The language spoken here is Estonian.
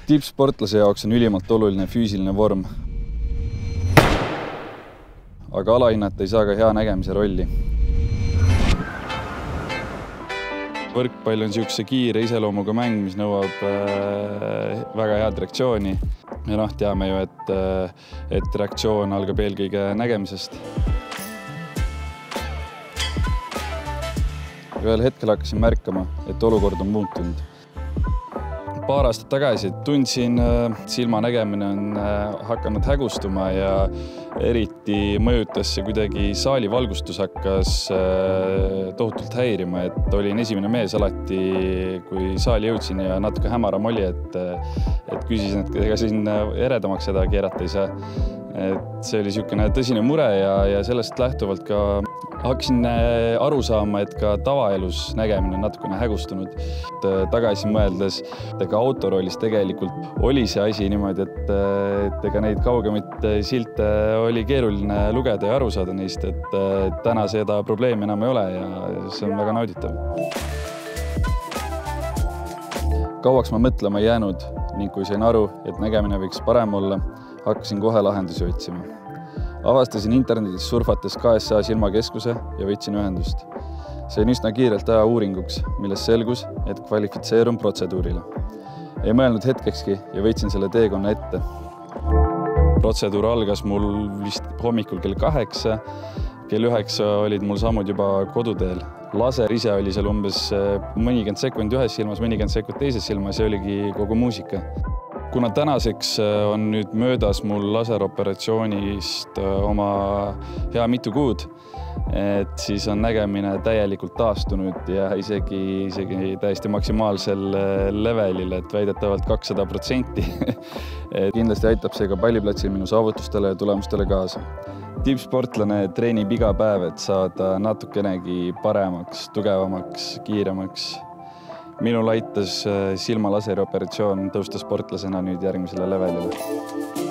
Tippsportlase jaoks on ülimalt oluline füüsiline vorm. Aga alahinnata ei saa ka hea nägemise rolli. Võrkpall on niisuguse kiire iseloomuga mäng, mis nõuab väga head reaktsiooni. Ja teame ju, et reaktsioon algab eelkõige nägemisest. Ühel hetkel hakkasin märkama, et olukord on muutunud. Paar aastat tagasi tundsin, silma nägemine on hakanud hägustuma ja eriti mõjutas see kuidagi saali valgustus hakkas tohutult häirima, et olin esimene mees alati, kui saali jõudsin ja natuke hämaram oli, et küsisin, et ega siin eredamaks seda keerata ei saa. Et see oli niisugune tõsine mure ja sellest lähtuvalt ka hakkasin aru saama, et ka tavaelus nägemine on natukene hägustunud. Tagasi mõeldes, ega autoroolis tegelikult oli see asi niimoodi, et ega neid kaugemaid silte oli keeruline lugeda ja aru saada neist, et täna seda probleemi enam ei ole ja see on väga nauditav. Kauaks ma mõtlema ei jäänud ning kui sain aru, et nägemine võiks parem olla, hakkasin kohe lahendusi otsima. Avastasin internetis surfates KSA silmakeskuse ja võtsin ühendust. Sain üsna kiirelt aja uuringuks, millest selgus, et kvalifitseerun protseduurile. Ei mõelnud hetkekski ja võtsin selle teekonna ette. Protseduur algas mul vist hommikul kell 8, kell 9 olid mul sammud juba koduteel. Laser ise oli seal umbes mõnikümmend sekund ühes silmas, mõnikümmend sekund teises silmas ja oligi kogu muusika. Kuna tänaseks on nüüd möödas mul laseroperatsioonist oma hea mitu kuud, et siis on nägemine täielikult taastunud ja isegi täiesti maksimaalsel levelil, et väidetavalt 200%. Kindlasti aitab see ka palliplatsil minu saavutustele ja tulemustele kaasa. Tippsportlane treenib iga päev, et saada natukenegi paremaks, tugevamaks, kiiremaks. Minul aitas silmalaseri operatsioon tõusta sportlasena nüüd järgmisele levelile.